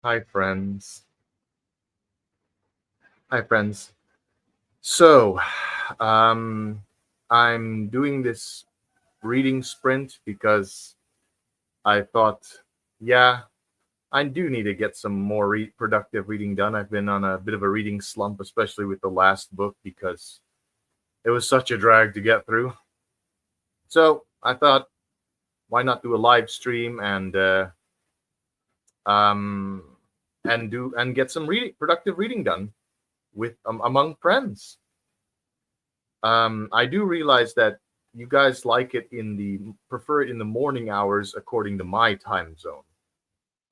Hi, friends. Hi, friends. So, um, I'm doing this reading sprint because I thought, yeah, I do need to get some more productive reading done. I've been on a bit of a reading slump, especially with the last book, because it was such a drag to get through. So, I thought, why not do a live stream um, and get some productive reading done with among friends. I do realize that you guys like it prefer it in the morning hours according to my time zone,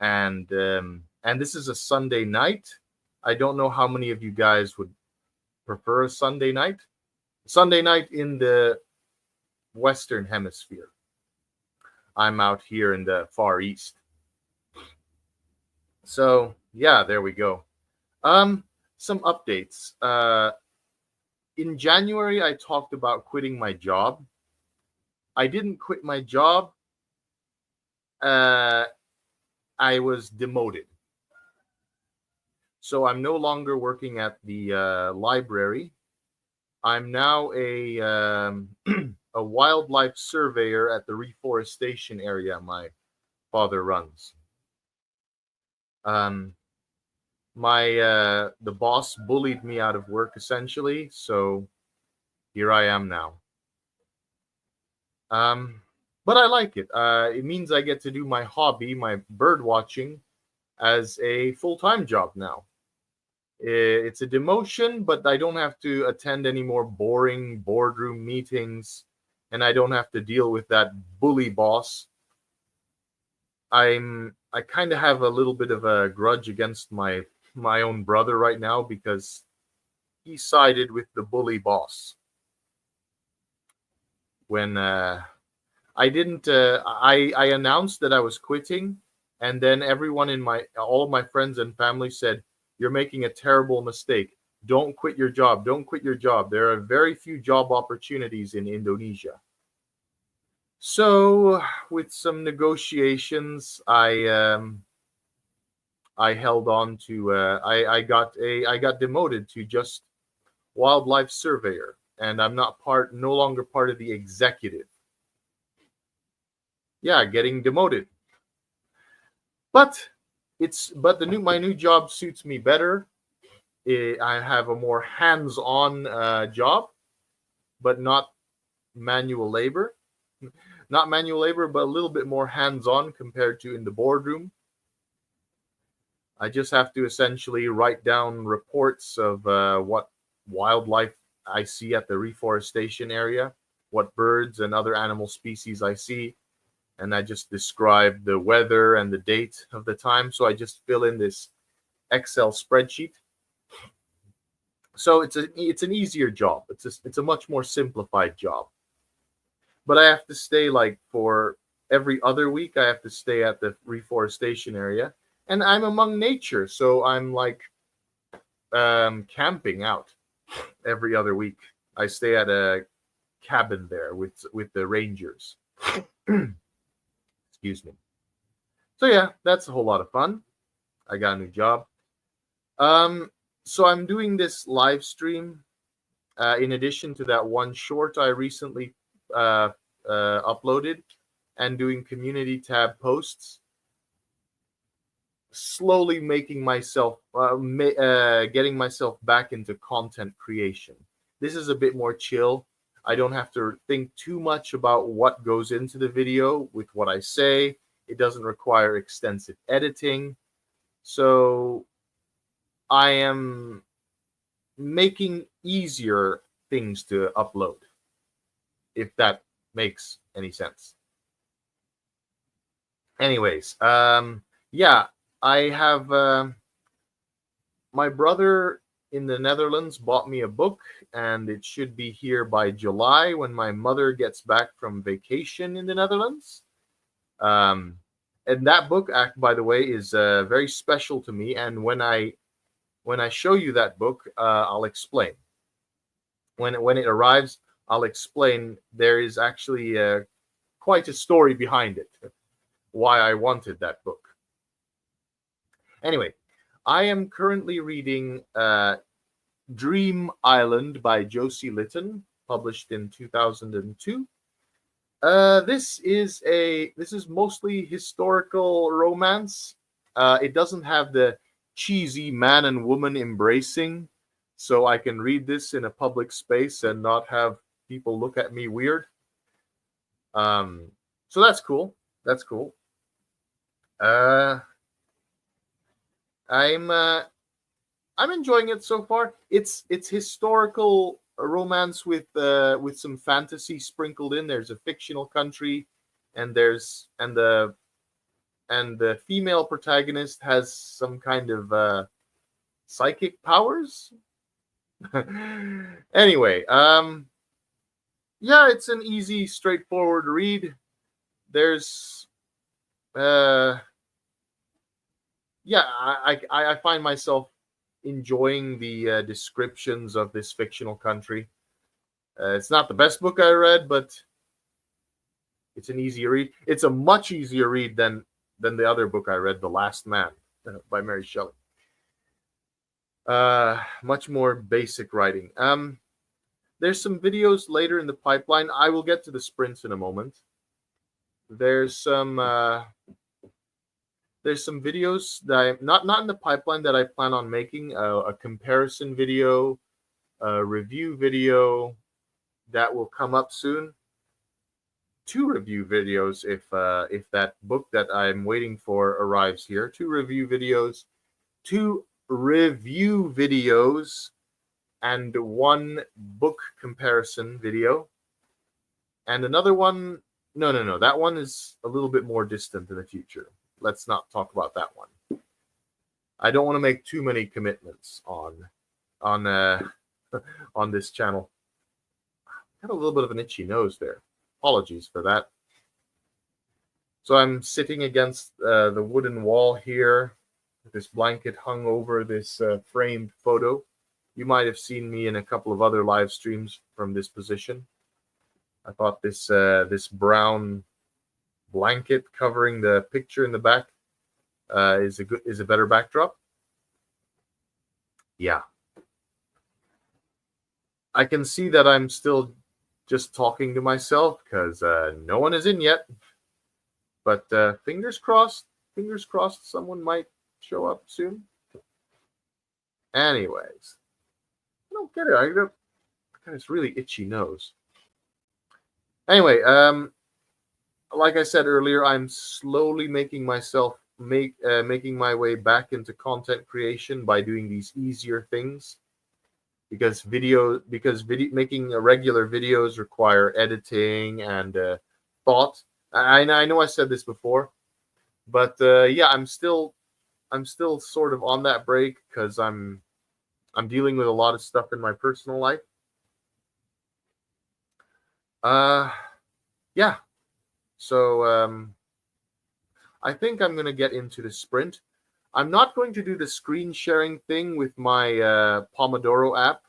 and this is a Sunday night. I don't know how many of you guys would prefer a Sunday night. Sunday night in the Western Hemisphere. I'm out here in the Far East. So yeah, there we go. Um, some updates. In January, I talked about quitting my job. I didn't quit my job. Uh, I was demoted. So I'm no longer working at the library. I'm now a wildlife surveyor at the reforestation area my father runs. Um, my The boss bullied me out of work essentially, so here I am now. Um, but I like it. It means I get to do my hobby, my bird watching, as a full time job now. It's a demotion, but I don't have to attend any more boring boardroom meetings, and I don't have to deal with that bully boss. I kind of have a little bit of a grudge against my own brother right now because he sided with the bully boss when I didn't. I announced that I was quitting, and then everyone in my all of my friends and family said, "You're making a terrible mistake. Don't quit your job. Don't quit your job. There are very few job opportunities in Indonesia." So, with some negotiations, I held on to. I got demoted to just wildlife surveyor, and I'm not no longer part of the executive. Yeah, getting demoted. But but the new my new job suits me better. I have a more hands-on job, but not manual labor. Not manual labor, but a little bit more hands-on compared to in the boardroom. I just have to essentially write down reports of what wildlife I see at the reforestation area, what birds and other animal species I see, and I just describe the weather and the date of the time. So I just fill in this Excel spreadsheet. So it's an easier job. It's a much more simplified job. But I have to stay like for every other week. I have to stay at the reforestation area, and I'm among nature, so I'm like camping out every other week. I stay at a cabin there with the rangers. Excuse me. So yeah, that's a whole lot of fun. I got a new job. Um, so I'm doing this live stream. In addition to that one short I recently uh, uploaded, and doing community tab posts, slowly making myself, getting myself back into content creation. This is a bit more chill. I don't have to think too much about what goes into the video with what I say. It doesn't require extensive editing. So I am making easier things to upload, if that makes any sense. Anyways, yeah, I have my brother in the Netherlands bought me a book, and it should be here by July when my mother gets back from vacation in the Netherlands. Um, and that book, by the way, is very special to me. And when I show you that book, I'll explain. When it arrives, I'll explain. There is actually quite a story behind it, why I wanted that book. Anyway, I am currently reading Dream Island by Josie Litton, published in 2002. This is mostly historical romance. It doesn't have the cheesy man and woman embracing, so I can read this in a public space and not have people look at me weird. So that's cool. That's cool. I'm enjoying it so far. It's historical romance with some fantasy sprinkled in. There's a fictional country, and the female protagonist has some kind of psychic powers. Anyway, yeah, it's an easy, straightforward read. There's yeah, I find myself enjoying the descriptions of this fictional country. It's not the best book I read, but it's an easy read. It's a much easier read than the other book I read, The Last Man, by Mary Shelley. Much more basic writing. There's some videos later in the pipeline. I will get to the sprints in a moment. There's some videos that I'm not in the pipeline that I plan on making. A comparison video, a review video that will come up soon. 2 review videos if that book that I'm waiting for arrives here. 2 review videos, and 1 book comparison video, and another one. No. That one is a little bit more distant in the future. Let's not talk about that one. I don't want to make too many commitments on this channel. Got a little bit of an itchy nose there. Apologies for that. So I'm sitting against the wooden wall here, with this blanket hung over this framed photo. You might have seen me in a couple of other live streams from this position. I thought this brown blanket covering the picture in the back is a better backdrop. Yeah. I can see that I'm still just talking to myself because no one is in yet. But fingers crossed, someone might show up soon. Anyways, I don't get it. I got this really itchy nose. Anyway, like I said earlier, I'm slowly making my way back into content creation by doing these easier things, because making regular videos require editing and thought. I know I said this before, but yeah, I'm still sort of on that break because I'm dealing with a lot of stuff in my personal life. Yeah. So I think I'm going to get into the sprint. I'm not going to do the screen sharing thing with my Pomodoro app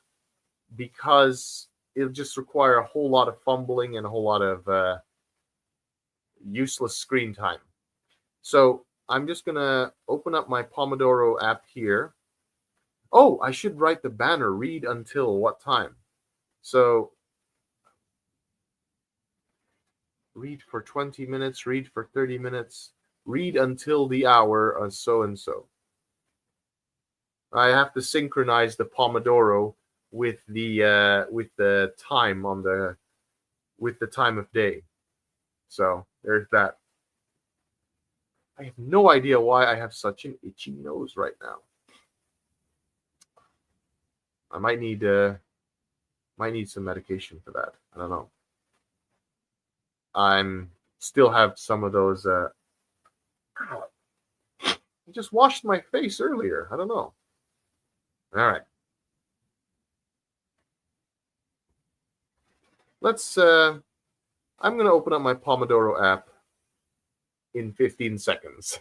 because it'll just require a whole lot of fumbling and a whole lot of useless screen time. So I'm just going to open up my Pomodoro app here. Oh, I should write the banner, read until what time? So read for 20 minutes, read for 30 minutes, read until the hour of so and so. I have to synchronize the Pomodoro with the time with the time of day. So there's that. I have no idea why I have such an itchy nose right now. I might need some medication for that. I don't know. I'm still have some of those. I just washed my face earlier. I don't know. All right. Let's. I'm going to open up my Pomodoro app in 15 seconds.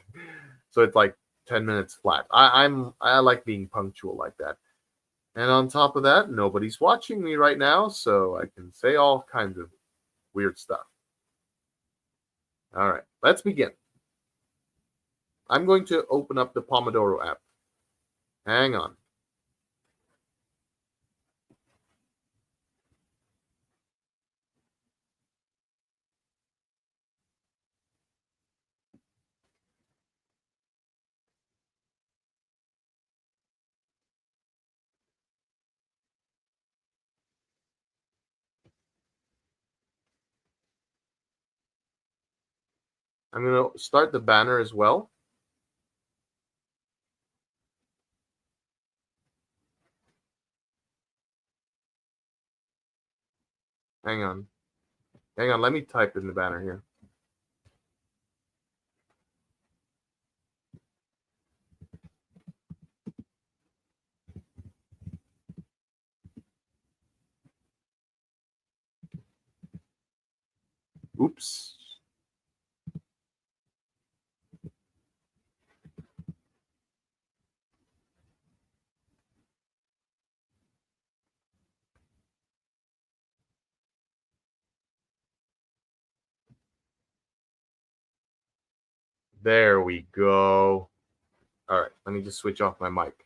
So it's like 10 minutes flat. I like being punctual like that. And on top of that, nobody's watching me right now, so I can say all kinds of weird stuff. All right, let's begin. I'm going to open up the Pomodoro app. Hang on. I'm going to start the banner as well. Hang on. Hang on. Let me type in the banner here. Oops. There we go. All right. Let me just switch off my mic.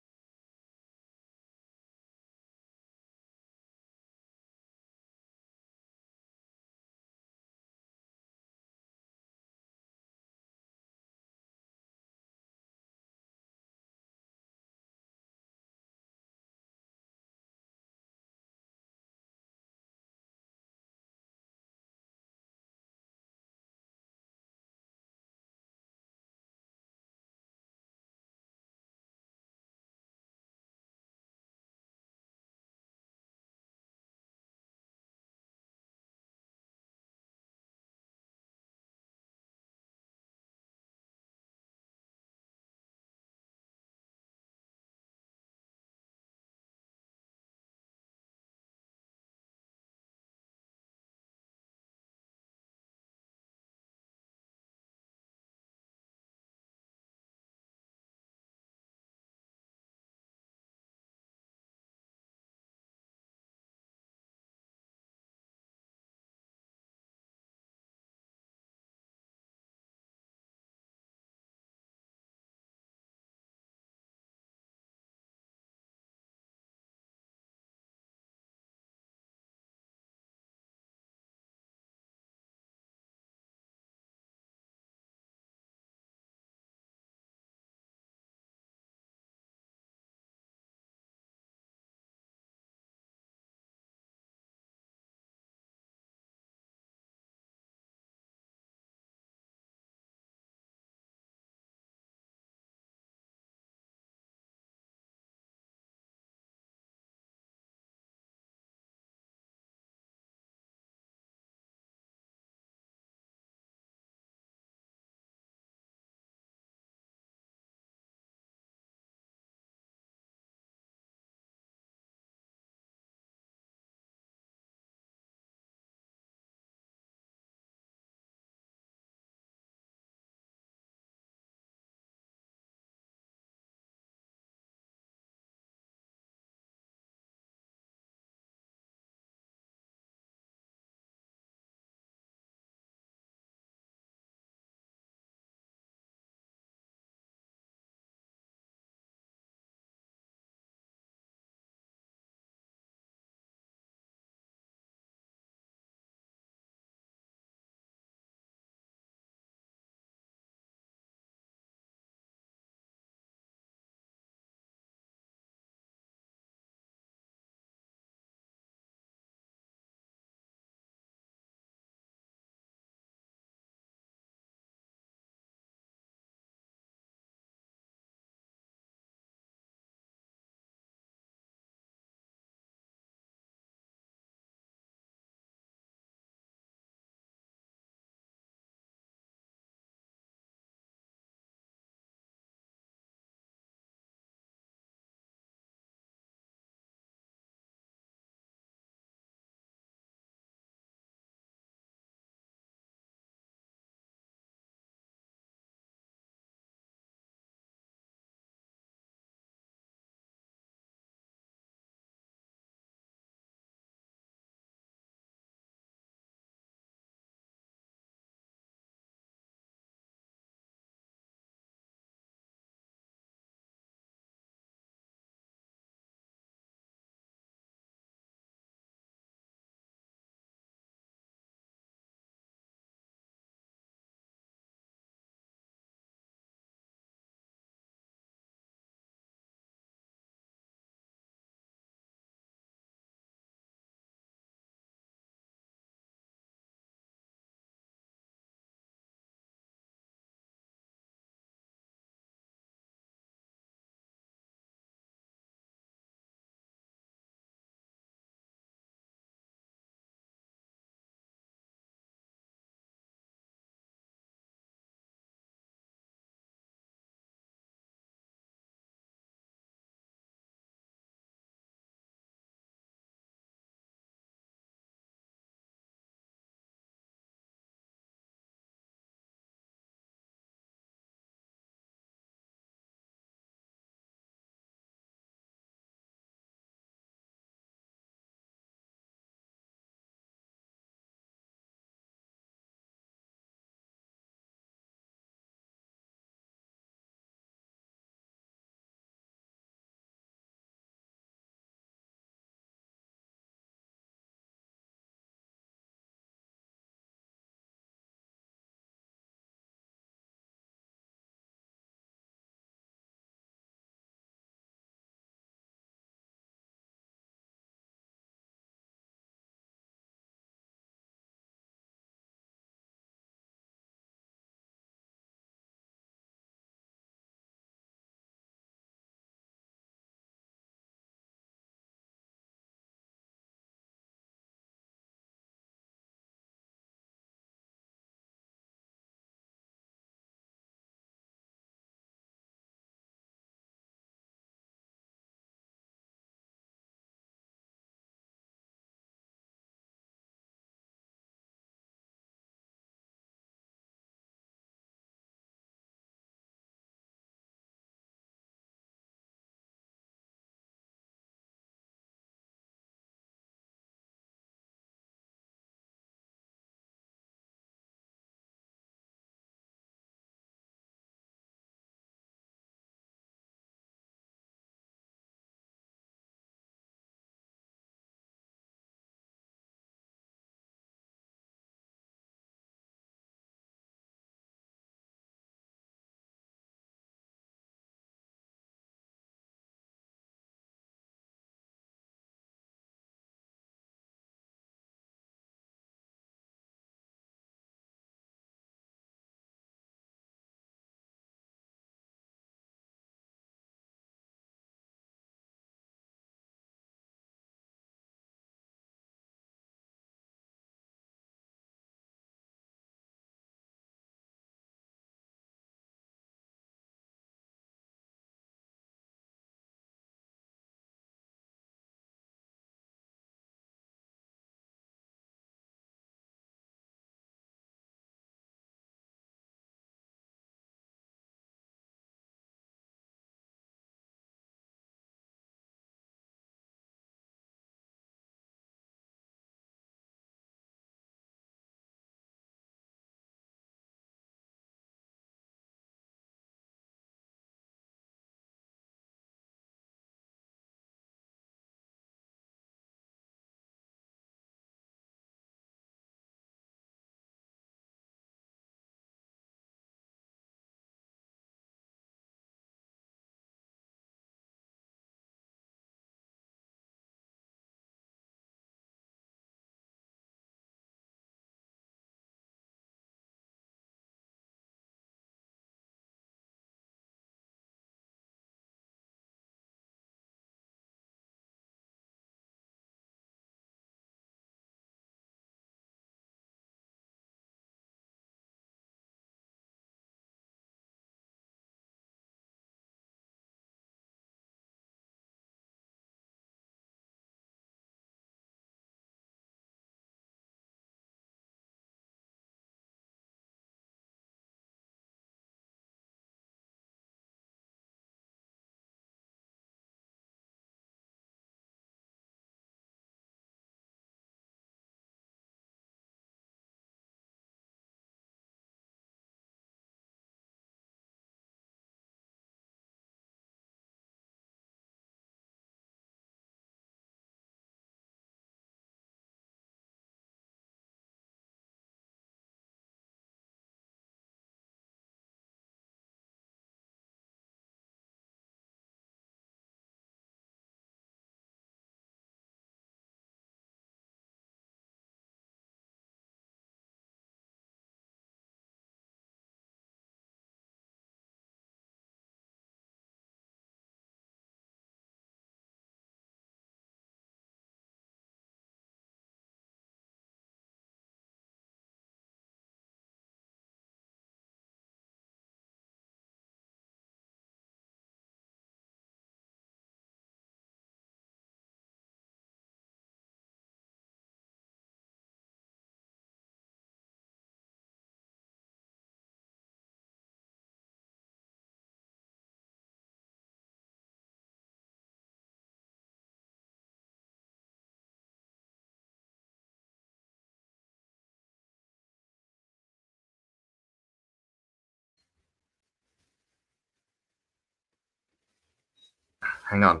Hang on.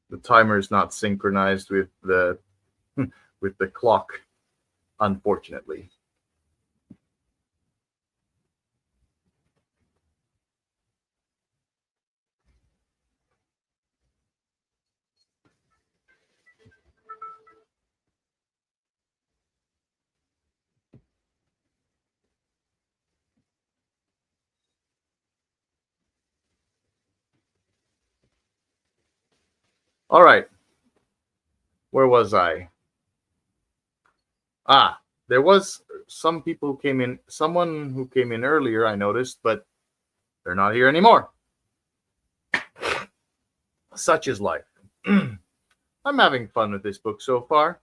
The timer is not synchronized with the with the clock, unfortunately. All right. Where was I? Ah, there was some people who came in, someone who came in earlier, I noticed, but they're not here anymore. Such is life. I'm having fun with this book so far.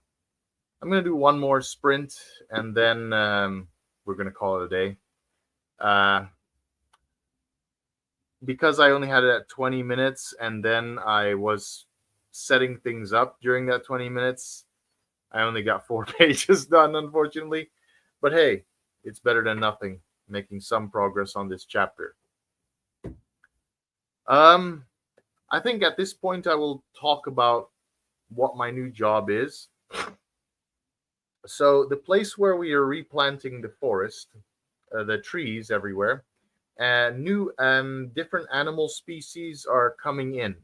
I'm going to do one more sprint and then we're going to call it a day. Because I only had it at 20 minutes and then I was setting things up during that 20 minutes, I only got 4 pages done, unfortunately. But hey, it's better than nothing, making some progress on this chapter. I think at this point I will talk about what my new job is. So the place where we are replanting the forest, the trees everywhere, and new different animal species are coming in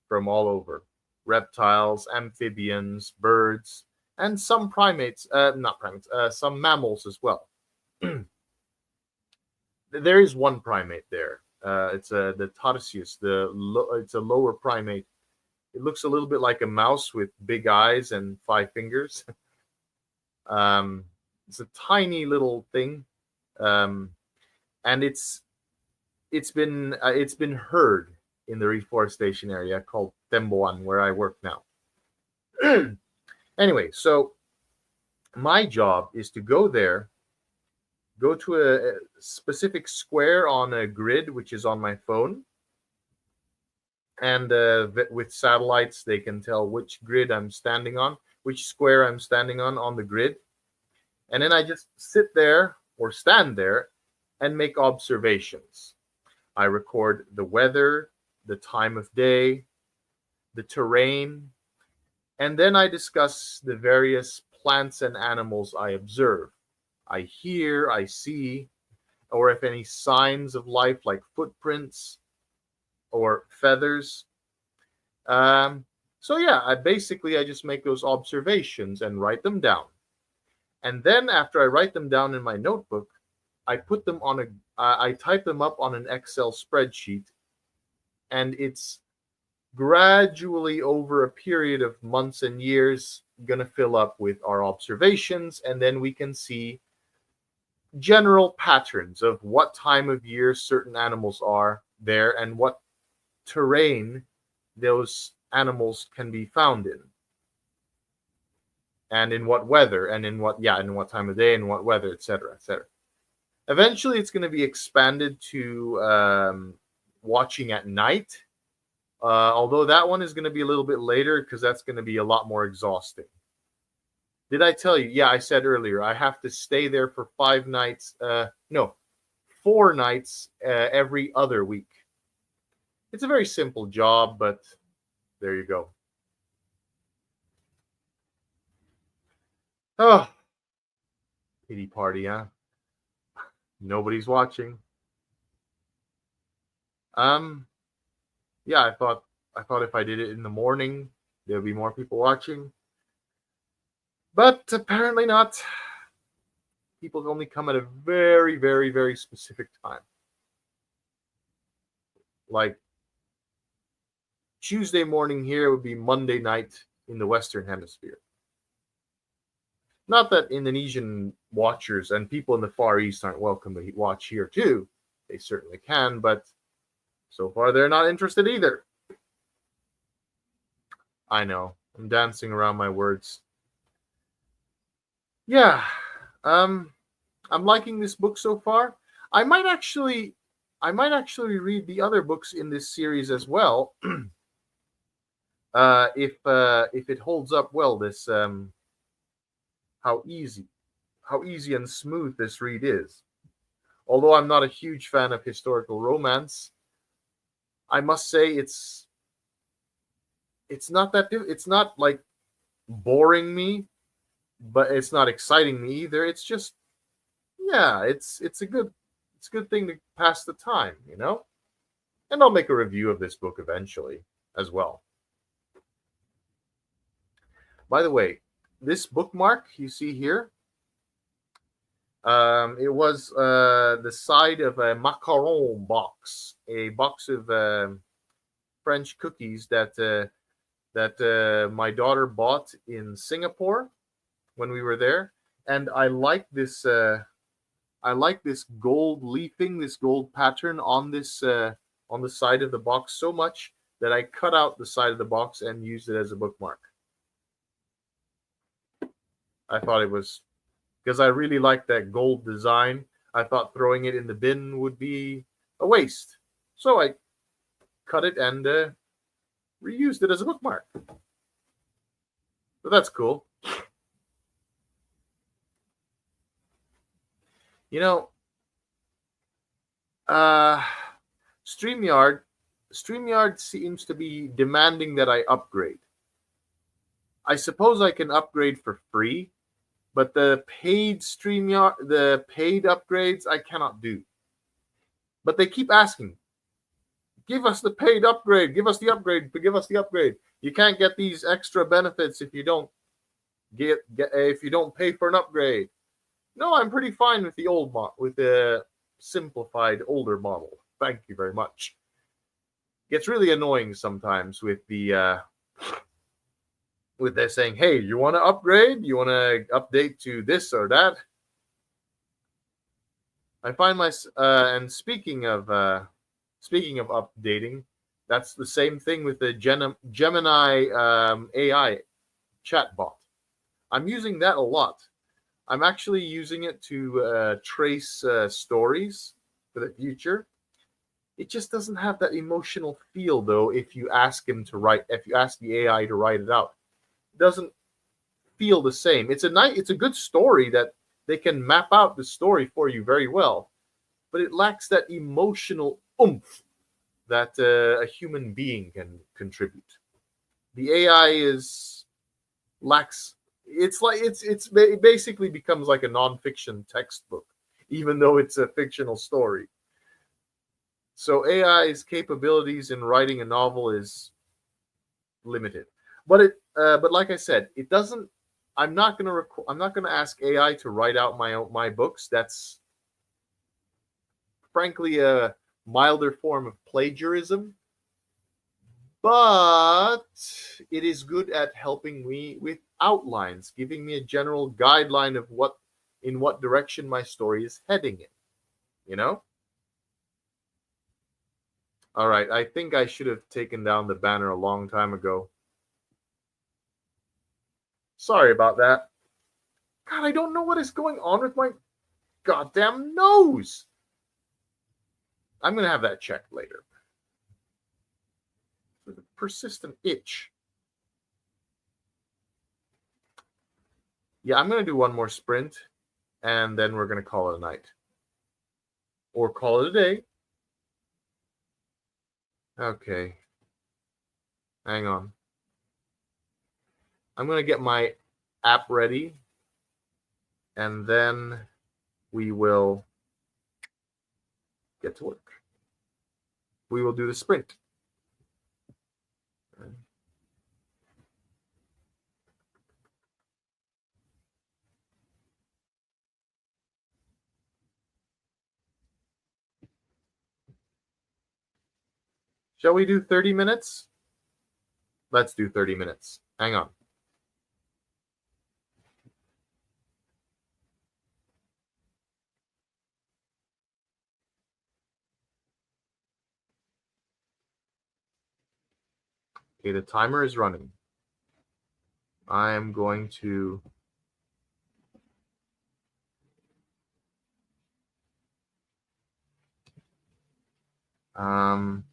from all over. Reptiles, amphibians, birds, and some primates, not primates, some mammals as well. There is one primate there. It's the Tarsius. It's a lower primate. It looks a little bit like a mouse with big eyes and 5 fingers. It's a tiny little thing, and it's been heard in the reforestation area called Temboan, where I work now. Anyway, so my job is to go there, go to a specific square on a grid, which is on my phone. And with satellites, they can tell which grid I'm standing on, which square I'm standing on the grid. And then I just sit there or stand there and make observations. I record the weather, the time of day, the terrain, and then I discuss the various plants and animals I observe. I hear, I see, or if any signs of life like footprints or feathers. So yeah, I just make those observations and write them down. And then after I write them down in my notebook, I put them on I type them up on an Excel spreadsheet, and it's gradually over a period of months and years going to fill up with our observations, and then we can see general patterns of what time of year certain animals are there and what terrain those animals can be found in, and in what weather, and in what time of day and what weather, etc., etc. Eventually it's going to be expanded to watching at night, although that one is going to be a little bit later because that's going to be a lot more exhausting. Did I tell you? Yeah, I said earlier I have to stay there for 5 nights. No, 4 nights every other week. It's a very simple job, but there you go. Oh, pity party, huh? Nobody's watching. Yeah, I thought if I did it in the morning, there'd be more people watching. But apparently not. People only come at a very, very, very specific time. Like Tuesday morning here would be Monday night in the Western Hemisphere. Not that Indonesian watchers and people in the Far East aren't welcome to watch here too. They certainly can, but so far they're not interested either. I know. I'm dancing around my words. Yeah. I'm liking this book so far. I might actually read the other books in this series as well. If it holds up well, this how easy and smooth this read is. Although I'm not a huge fan of historical romance, I must say it's not that it's not like boring me, but it's not exciting me either. It's just, yeah, it's a good thing to pass the time, you know? And I'll make a review of this book eventually as well. By the way, this bookmark you see here, it was the side of a macaron box, a box of French cookies that my daughter bought in Singapore when we were there, and I like this gold leafing, this gold pattern on the side of the box so much that I cut out the side of the box and used it as a bookmark. I thought it was because I really like that gold design. I thought throwing it in the bin would be a waste, so I cut it and reused it as a bookmark. So that's cool. You know, uh, StreamYard, StreamYard seems to be demanding that I upgrade. I suppose I can upgrade for free, but the paid the paid upgrades, I cannot do. But they keep asking, give us the paid upgrade, give us the upgrade, give us the upgrade. You can't get these extra benefits if you don't get if you don't pay for an upgrade. No, I'm pretty fine with the with the simplified older model. Thank you very much. Gets really annoying sometimes with they're saying, "Hey, you want to upgrade? You want to update to this or that?" I find and speaking of updating, that's the same thing with the Gemini AI chatbot. I'm using that a lot. I'm actually using it to trace stories for the future. It just doesn't have that emotional feel, though. If you ask the AI to write it out, it doesn't feel the same. It's a good story that they can map out the story for you very well, but it lacks that emotional oomph that a human being can contribute. The AI is lacks. It basically becomes like a nonfiction textbook, even though it's a fictional story. So AI's capabilities in writing a novel is limited. But like I said, it doesn't. I'm not gonna ask AI to write out my books. That's frankly a milder form of plagiarism, but it is good at helping me with outlines, giving me a general guideline of what direction my story is heading in. You know? All right, I think I should have taken down the banner a long time ago. Sorry about that. God, I don't know what is going on with my goddamn nose. I'm going to have that checked later. With a persistent itch. Yeah, I'm going to do one more sprint, and then we're going to call it a night. Or call it a day. Okay. Hang on. I'm going to get my app ready, and then we will get to work. We will do the sprint. Shall we do 30 minutes? Let's do 30 minutes. Hang on. Okay, the timer is running. I am going to um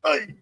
Ay.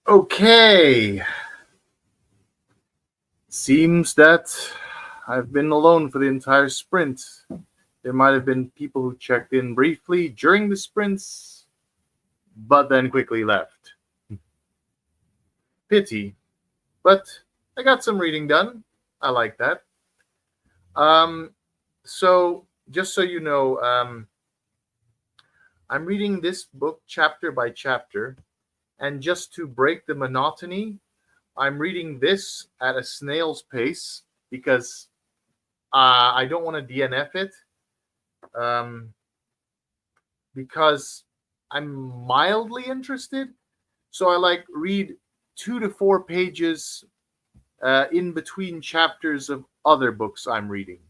Okay. Seems that I've been alone for the entire sprint. There might have been people who checked in briefly during the sprints, but then quickly left. Pity. But I got some reading done. I like that. Um, so just so you know, I'm reading this book chapter by chapter, and just to break the monotony, I'm reading this at a snail's pace because I don't want to DNF it. Um, because I'm mildly interested, so I like read 2 to 4 pages in between chapters of other books I'm reading.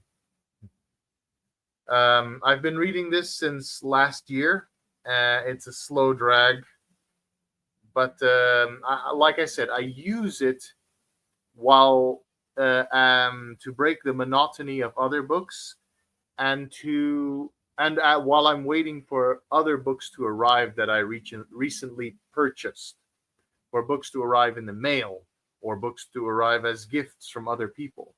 I've been reading this since last year. It's a slow drag, but like I said, I use it while to break the monotony of other books and while I'm waiting for other books to arrive that I recently purchased, or books to arrive in the mail, or books to arrive as gifts from other people.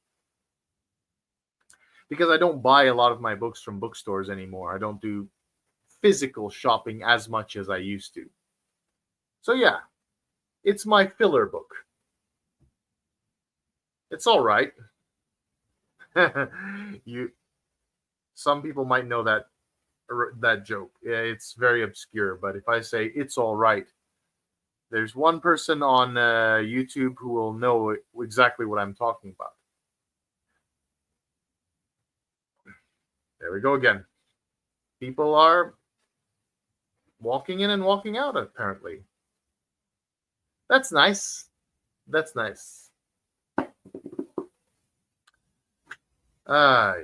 Because I don't buy a lot of my books from bookstores anymore. I don't do physical shopping as much as I used to. So yeah, it's my filler book. It's all right. you Some people might know that joke. Yeah, it's very obscure, but if I say it's all right, there's one person on YouTube who will know exactly what I'm talking about. There we go again. People are walking in and walking out, apparently. That's nice. That's nice. Uh,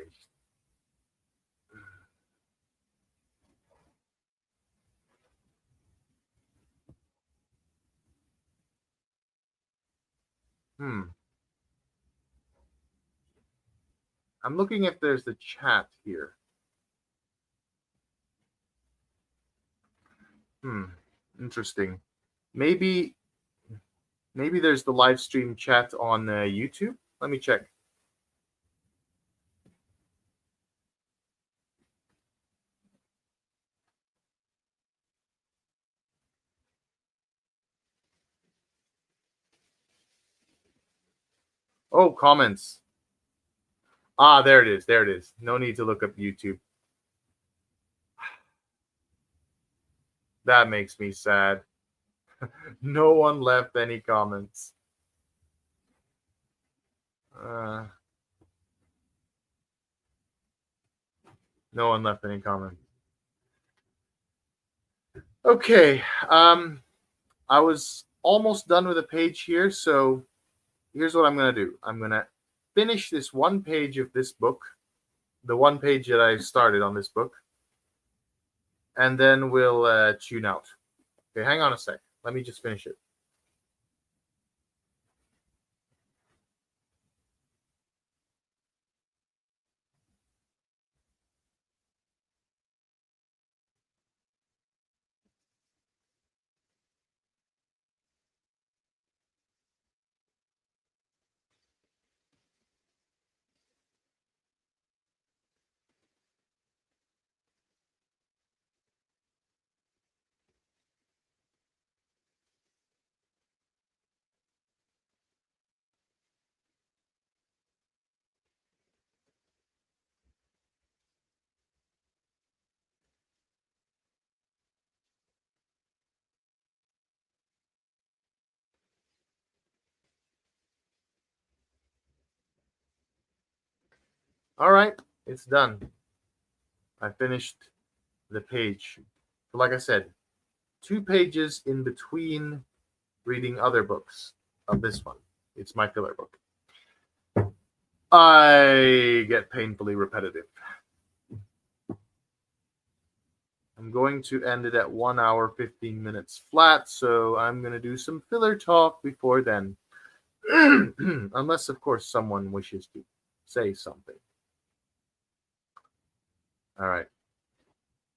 hmm. I'm looking if there's the chat here. Hmm. Interesting. Maybe maybe there's the live stream chat on YouTube. Let me check. Oh, comments. Ah, there it is. There it is. No need to look up YouTube. That makes me sad. No one left any comments. Uh, no one left any comments. Okay. I was almost done with a page here, so here's what I'm gonna do. I'm gonna finish this one page of this book, the one page that I started on this book, and then we'll tune out. Okay, hang on a sec. Let me just finish it. All right, it's done. I finished the page. So like I said, 2 pages in between reading other books of this one. It's my filler book. I get painfully repetitive. I'm going to end it at 1 hour, 15 minutes flat, so I'm going to do some filler talk before then. Unless, of course, someone wishes to say something. All right.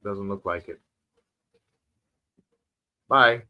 Doesn't look like it. Bye.